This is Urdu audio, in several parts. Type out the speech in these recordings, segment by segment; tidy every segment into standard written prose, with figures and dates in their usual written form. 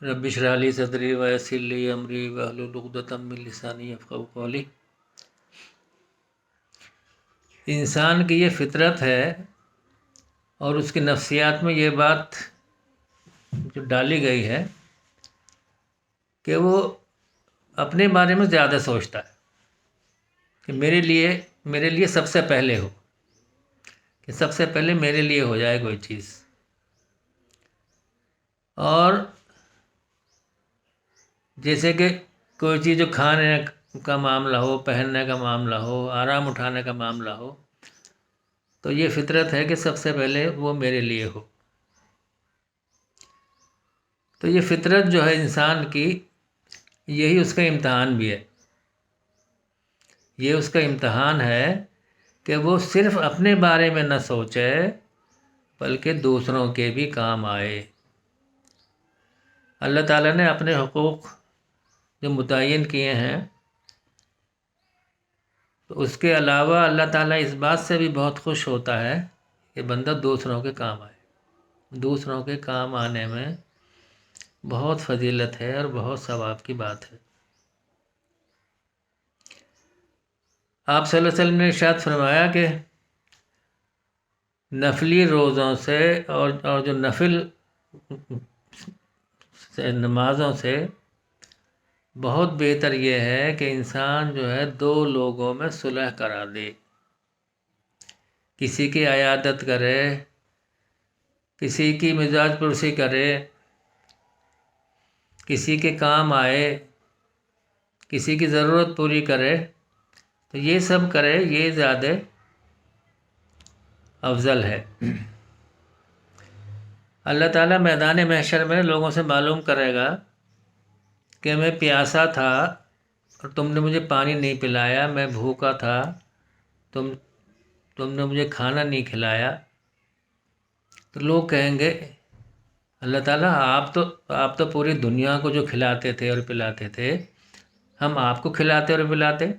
رب اشرح لی صدری ویسر لی امری واحلل عقدۃ من لسانی یفقہوا قولی۔ انسان کی یہ فطرت ہے اور اس کی نفسیات میں یہ بات جو ڈالی گئی ہے کہ وہ اپنے بارے میں زیادہ سوچتا ہے کہ میرے لیے سب سے پہلے ہو، کہ سب سے پہلے میرے لیے ہو جائے کوئی چیز۔ اور جیسے کہ کوئی چیز جو کھانے کا معاملہ ہو، پہننے کا معاملہ ہو، آرام اٹھانے کا معاملہ ہو، تو یہ فطرت ہے کہ سب سے پہلے وہ میرے لیے ہو۔ تو یہ فطرت جو ہے انسان کی، یہی اس کا امتحان بھی ہے۔ یہ اس کا امتحان ہے کہ وہ صرف اپنے بارے میں نہ سوچے بلکہ دوسروں کے بھی کام آئے۔ اللہ تعالیٰ نے اپنے حقوق جو متعین کیے ہیں، تو اس کے علاوہ اللہ تعالیٰ اس بات سے بھی بہت خوش ہوتا ہے کہ بندہ دوسروں کے کام آئے۔ دوسروں کے کام آنے میں بہت فضیلت ہے اور بہت ثواب کی بات ہے۔ آپ صلی اللہ علیہ وسلم نے ارشاد فرمایا کہ نفلی روزوں سے اور جو نفل سے نمازوں سے بہت بہتر یہ ہے کہ انسان جو ہے دو لوگوں میں صلح کرا دے، کسی کی عیادت کرے، کسی کی مزاج پرسی کرے، کسی کے کام آئے، کسی کی ضرورت پوری کرے، تو یہ سب کرے، یہ زیادہ افضل ہے۔ اللہ تعالیٰ میدان محشر میں لوگوں سے معلوم کرے گا کہ میں پیاسا تھا اور تم نے مجھے پانی نہیں پلایا، میں بھوکا تھا، تم نے مجھے کھانا نہیں کھلایا۔ تو لوگ کہیں گے اللہ تعالیٰ آپ تو پوری دنیا کو جو کھلاتے تھے اور پلاتے تھے، ہم آپ کو کھلاتے اور پلاتے؟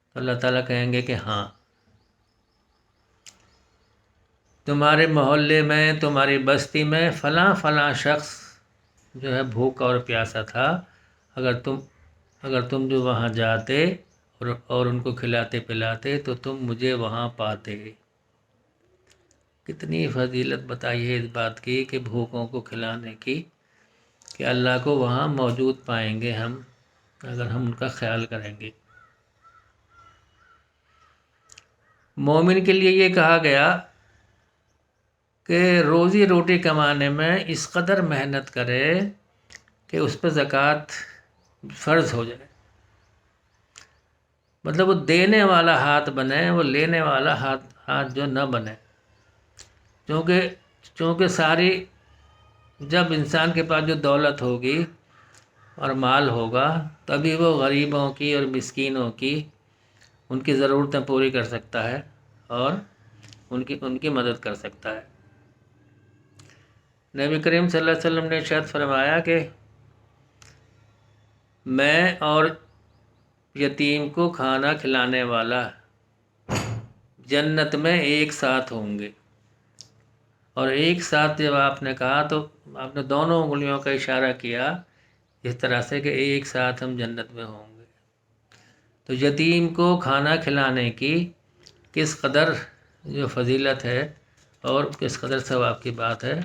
تو اللہ تعالیٰ کہیں گے کہ ہاں، تمہارے محلے میں، تمہاری بستی میں فلاں فلاں شخص جو ہے بھوکا اور پیاسا تھا، اگر تم جو وہاں جاتے اور ان کو کھلاتے پلاتے تو تم مجھے وہاں پاتے۔ کتنی فضیلت بتائیے اس بات کی کہ بھوکوں کو کھلانے کی، کہ اللہ کو وہاں موجود پائیں گے ہم اگر ہم ان کا خیال کریں گے۔ مومن کے لیے یہ کہا گیا کہ روزی روٹی کمانے میں اس قدر محنت کرے کہ اس پہ زکوٰۃ فرض ہو جائے، مطلب وہ دینے والا ہاتھ بنے، وہ لینے والا ہاتھ جو نہ بنے۔ چونکہ ساری، جب انسان کے پاس جو دولت ہوگی اور مال ہوگا تبھی وہ غریبوں کی اور مسکینوں کی ان کی ضرورتیں پوری کر سکتا ہے اور ان کی مدد کر سکتا ہے۔ نبی کریم صلی اللہ علیہ وسلم نے ارشاد فرمایا کہ میں اور یتیم کو کھانا کھلانے والا جنت میں ایک ساتھ ہوں گے۔ اور ایک ساتھ جب آپ نے کہا تو آپ نے دونوں انگلیوں کا اشارہ کیا اس طرح سے کہ ایک ساتھ ہم جنت میں ہوں گے۔ تو یتیم کو کھانا کھلانے کی کس قدر جو فضیلت ہے اور کس قدر ثواب کی بات ہے،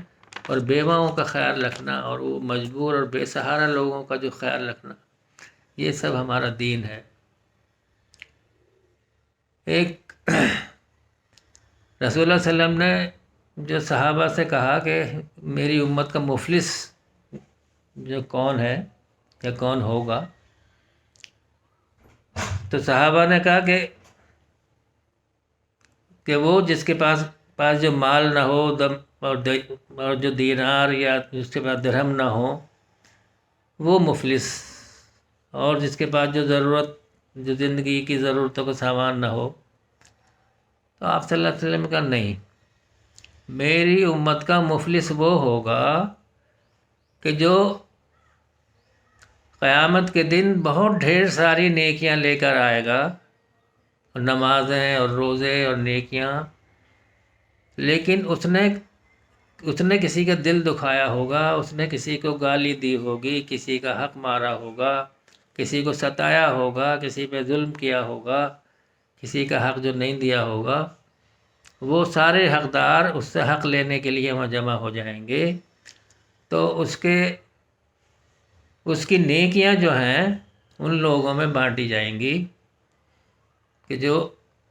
اور بیواؤں کا خیال رکھنا اور وہ مجبور اور بے سہارا لوگوں کا جو خیال رکھنا، یہ سب ہمارا دین ہے۔ ایک رسول اللہ صلی اللہ علیہ وسلم نے جو صحابہ سے کہا کہ میری امت کا مفلس جو کون ہے یا کون ہوگا، تو صحابہ نے کہا کہ وہ جس کے پاس جو مال نہ ہو اور جو دینار یا اس کے پاس درہم نہ ہو وہ مفلس، اور جس کے پاس جو زندگی کی ضرورتوں کا سامان نہ ہو۔ تو آپ صلی اللہ علیہ وسلم کا نہیں، میری امت کا مفلس وہ ہوگا کہ جو قیامت کے دن بہت ڈھیر ساری نیکیاں لے کر آئے گا، اور نمازیں اور روزے اور نیکیاں، لیکن اس نے اس نے کسی کا دل دکھایا ہوگا، اس نے کسی کو گالی دی ہوگی، کسی کا حق مارا ہوگا، کسی کو ستایا ہوگا، کسی پہ ظلم کیا ہوگا، کسی کا حق جو نہیں دیا ہوگا، وہ سارے حقدار اس سے حق لینے کے لیے وہاں جمع ہو جائیں گے۔ تو اس کی نیکیاں جو ہیں ان لوگوں میں بانٹی جائیں گی کہ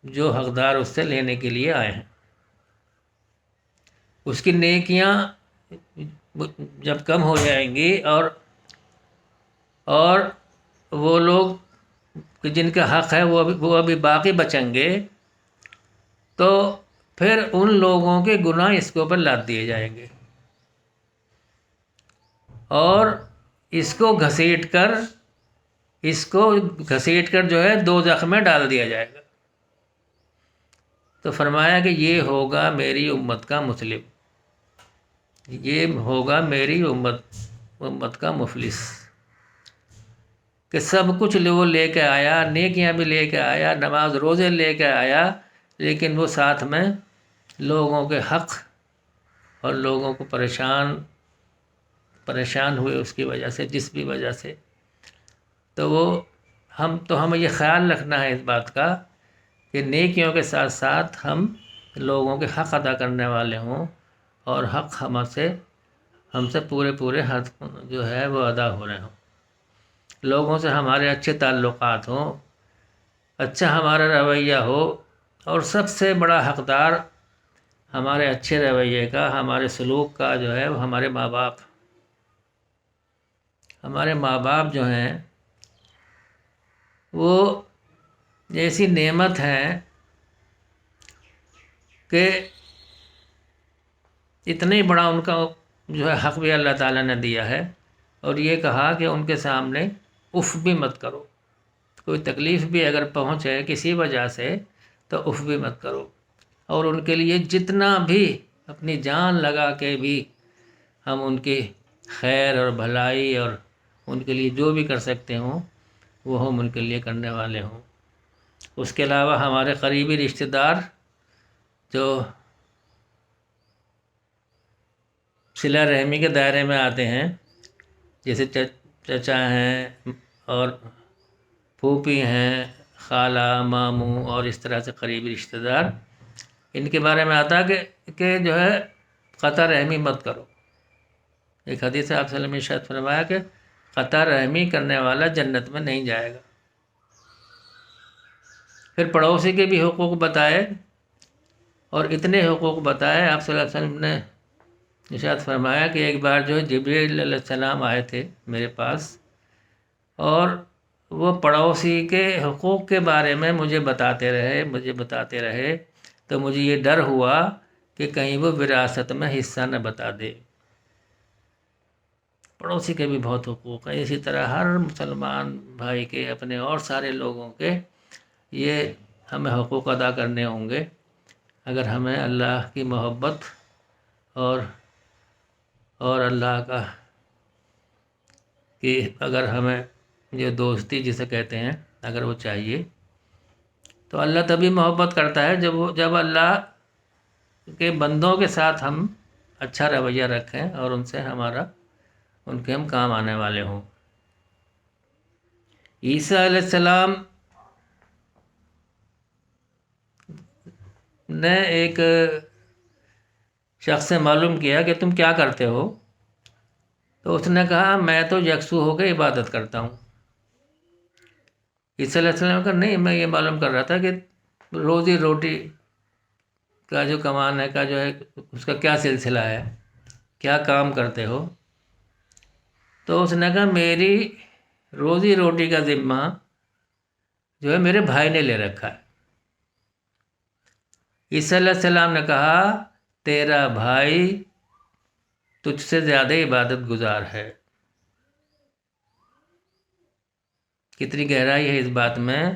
جو حقدار اس سے لینے کے لیے آئے ہیں۔ اس کی نیکیاں جب کم ہو جائیں گی اور وہ لوگ کہ جن کا حق ہے وہ ابھی باقی بچیں گے، تو پھر ان لوگوں کے گناہ اس کے اوپر لاد دیے جائیں گے اور اس کو گھسیٹ کر جو ہے دوزخ میں ڈال دیا جائے گا۔ تو فرمایا کہ یہ ہوگا میری امت کا مسلم، یہ ہوگا میری امت کا مفلس، کہ سب کچھ وہ لے کے آیا، نیکیاں بھی لے کے آیا، نماز روزے لے کے آیا، لیکن وہ ساتھ میں لوگوں کے حق اور لوگوں کو پریشان ہوئے اس کی وجہ سے، جس بھی وجہ سے۔ تو ہمیں یہ خیال رکھنا ہے اس بات کا کہ نیکیوں کے ساتھ ساتھ ہم لوگوں کے حق ادا کرنے والے ہوں اور حق ہم سے پورے حق جو ہے وہ ادا ہو رہے ہوں، لوگوں سے ہمارے اچھے تعلقات ہوں، اچھا ہمارا رویہ ہو، اور سب سے بڑا حقدار ہمارے اچھے رویے کا، ہمارے سلوک کا جو ہے وہ ہمارے ماں باپ جو ہیں وہ ایسی نعمت ہیں کہ اتنا ہی بڑا ان کا جو ہے حق بھی اللہ تعالیٰ نے دیا ہے، اور یہ کہا کہ ان کے سامنے اف بھی مت کرو، کوئی تکلیف بھی اگر پہنچے کسی وجہ سے تو اف بھی مت کرو، اور ان کے لیے جتنا بھی اپنی جان لگا کے بھی ہم ان کی خیر اور بھلائی اور ان کے لیے جو بھی کر سکتے ہوں وہ ہم ان کے لیے کرنے والے ہوں۔ اس کے علاوہ ہمارے قریبی رشتہ دار جو صلہ رحمی کے دائرے میں آتے ہیں، جیسے چچا ہیں اور پھوپھی ہیں، خالہ، ماموں اور اس طرح سے قریبی رشتہ دار، ان کے بارے میں آتا کہ جو ہے قطع رحمی مت کرو۔ ایک حدیث آپ صلی اللہ علیہ وسلم نے ارشاد فرمایا کہ قطع رحمی کرنے والا جنت میں نہیں جائے گا۔ پھر پڑوسی کے بھی حقوق بتائے، اور اتنے حقوق بتائے آپ صلی اللہ علیہ وسلم نے ارشاد فرمایا کہ ایک بار جو جبریل علیہ السلام آئے تھے میرے پاس، اور وہ پڑوسی کے حقوق کے بارے میں مجھے بتاتے رہے تو مجھے یہ ڈر ہوا کہ کہیں وہ وراثت میں حصہ نہ بتا دے۔ پڑوسی کے بھی بہت حقوق ہیں، اسی طرح ہر مسلمان بھائی کے، اپنے اور سارے لوگوں کے یہ ہمیں حقوق ادا کرنے ہوں گے اگر ہمیں اللہ کی محبت اور اللہ کا کہ اگر ہمیں یہ دوستی جسے کہتے ہیں اگر وہ چاہیے، تو اللہ تبھی محبت کرتا ہے جب اللہ کے بندوں کے ساتھ ہم اچھا رویہ رکھیں اور ان کے ہم کام آنے والے ہوں۔ عیسیٰ علیہ السلام نے ایک شخص سے معلوم کیا کہ تم کیا کرتے ہو؟ تو اس نے کہا میں تو یکسو ہو کے عبادت کرتا ہوں۔ عیسیٰ علیہ السلام نے کہا نہیں، میں یہ معلوم کر رہا تھا کہ روزی روٹی کا جو کمانے کا جو ہے اس کا کیا سلسلہ ہے، کیا کام کرتے ہو؟ تو اس نے کہا میری روزی روٹی کا ذمہ جو ہے میرے بھائی نے لے رکھا ہے۔ عیسیٰ علیہ السلام نے کہا تیرا بھائی تجھ سے زیادہ عبادت گزار ہے۔ کتنی گہرائی ہے اس بات میں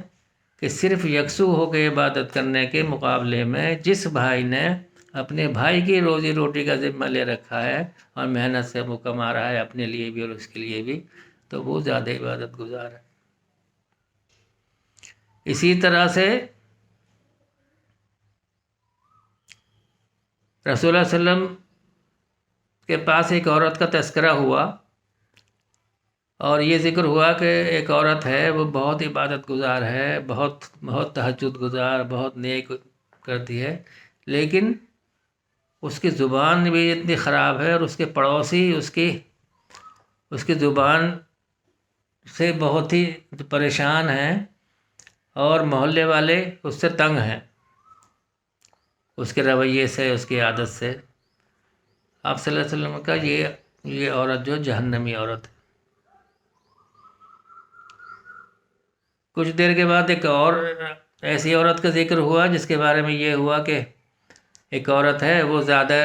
کہ صرف یکسو ہو کے عبادت کرنے کے مقابلے میں جس بھائی نے اپنے بھائی کی روزی روٹی کا ذمہ لے رکھا ہے اور محنت سے وہ کما رہا ہے اپنے لیے بھی اور اس کے لیے بھی، تو وہ زیادہ عبادت گزار ہے۔ اسی طرح سے رسول اللہ صلی اللہ علیہ وسلم کے پاس ایک عورت کا تذکرہ ہوا، اور یہ ذکر ہوا کہ ایک عورت ہے، وہ بہت عبادت گزار ہے، بہت بہت تہجد گزار، بہت نیک کرتی ہے، لیکن اس کی زبان بھی اتنی خراب ہے، اور اس کے پڑوسی اس کی زبان سے بہت ہی پریشان ہیں، اور محلے والے اس سے تنگ ہیں، اس کے رویے سے، اس کی عادت سے۔ آپ صلی اللہ علیہ وسلم کا یہ عورت جو جہنمی عورت ہے۔ کچھ دیر کے بعد ایک اور ایسی عورت کا ذکر ہوا جس کے بارے میں یہ ہوا کہ ایک عورت ہے، وہ زیادہ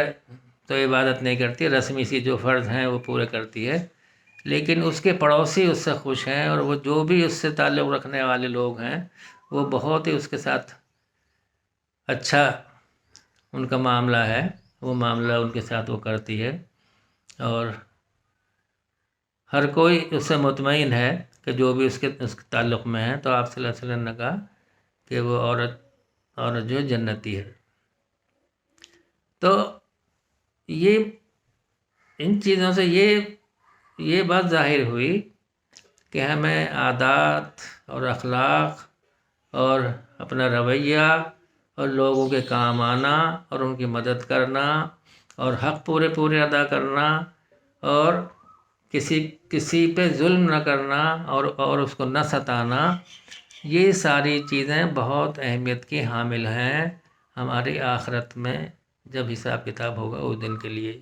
تو عبادت نہیں کرتی، رسمی سی جو فرض ہیں وہ پورے کرتی ہے، لیکن اس کے پڑوسی اس سے خوش ہیں، اور وہ جو بھی اس سے تعلق رکھنے والے لوگ ہیں وہ بہت ہی اس کے ساتھ اچھا ان کا معاملہ ہے، وہ معاملہ ان کے ساتھ وہ کرتی ہے، اور ہر کوئی اس سے مطمئن ہے کہ جو بھی اس کے تعلق میں ہے۔ تو آپ صلی اللہ علیہ وسلم نے کہا کہ وہ عورت جو جنتی ہے۔ تو یہ ان چیزوں سے یہ بات ظاہر ہوئی کہ ہمیں عادات اور اخلاق اور اپنا رویہ اور لوگوں کے کام آنا اور ان کی مدد کرنا اور حق پورے ادا کرنا اور کسی پہ ظلم نہ کرنا اور اس کو نہ ستانا، یہ ساری چیزیں بہت اہمیت کی حامل ہیں ہماری آخرت میں جب حساب کتاب ہوگا اس دن کے لیے،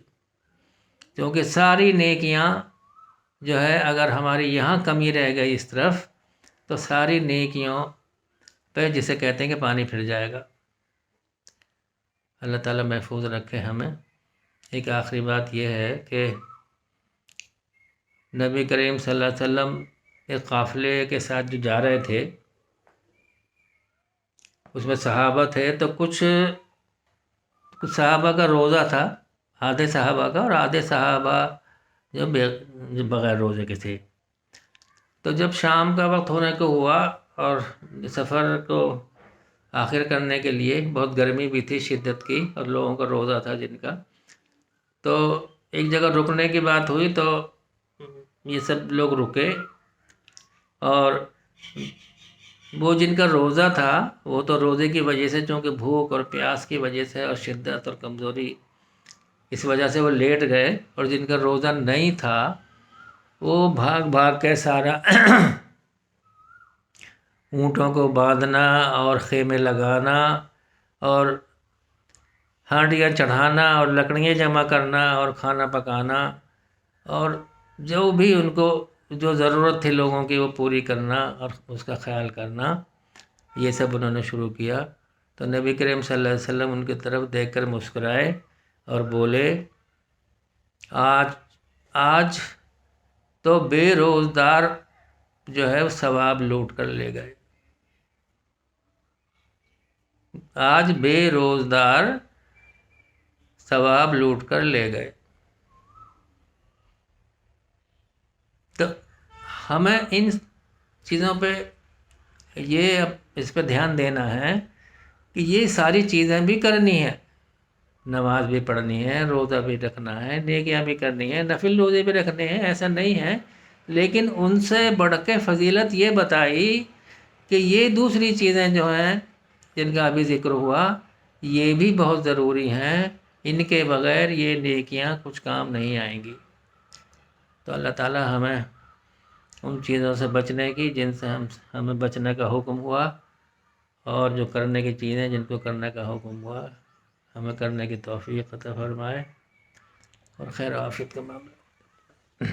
کیونکہ ساری نیکیاں جو ہے اگر ہماری یہاں کمی رہ گئی اس طرف، تو ساری نیکیوں پہ جسے کہتے ہیں کہ پانی پھر جائے گا۔ اللہ تعالیٰ محفوظ رکھے ہمیں۔ ایک آخری بات یہ ہے کہ نبی کریم صلی اللہ علیہ وسلم ایک قافلے کے ساتھ جو جا رہے تھے، اس میں صحابہ تھے، تو کچھ صحابہ کا روزہ تھا، آدھے صحابہ کا، اور آدھے صحابہ جو بغیر روزے کے تھے۔ تو جب شام کا وقت ہونے کو ہوا اور سفر کو آخر کرنے کے لیے، بہت گرمی بھی تھی شدت کی، اور لوگوں کا روزہ تھا جن کا، تو ایک جگہ رکنے کی بات ہوئی، تو یہ سب لوگ رکے، اور وہ جن کا روزہ تھا وہ تو روزے کی وجہ سے، چونکہ بھوک اور پیاس کی وجہ سے اور شدت اور کمزوری، اس وجہ سے وہ لیٹ گئے، اور جن کا روزہ نہیں تھا وہ بھاگ کے سارا اونٹوں کو باندھنا اور خیمے لگانا اور ہانڈیاں چڑھانا اور لکڑیاں جمع کرنا اور کھانا پکانا، اور جو بھی ان کو جو ضرورت تھی لوگوں کی وہ پوری کرنا اور اس کا خیال کرنا، یہ سب انہوں نے شروع کیا۔ تو نبی کریم صلی اللہ علیہ وسلم ان کی طرف دیکھ کر مسکرائے اور بولے، آج تو بے روزدار جو ہے وہ ثواب لوٹ کر لے گئے، آج بے روزدار ثواب لوٹ کر لے گئے۔ تو ہمیں ان چیزوں پہ اس پہ دھیان دینا ہے کہ یہ ساری چیزیں بھی کرنی ہیں، نماز بھی پڑھنی ہے، روزہ بھی رکھنا ہے، نیکیاں بھی کرنی ہے، نفل روزے بھی رکھنے ہیں، ایسا نہیں ہے، لیکن ان سے بڑھ کے فضیلت یہ بتائی کہ یہ دوسری چیزیں جو ہیں جن کا ابھی ذکر ہوا یہ بھی بہت ضروری ہیں، ان کے بغیر یہ نیکیاں کچھ کام نہیں آئیں گی۔ تو اللہ تعالیٰ ہمیں ان چیزوں سے بچنے کی جن سے ہمیں بچنے کا حکم ہوا، اور جو کرنے کی چیزیں جن کو کرنے کا حکم ہوا ہمیں کرنے کی توفیق عطا فرمائے، اور خیر و عافیت کا معاملہ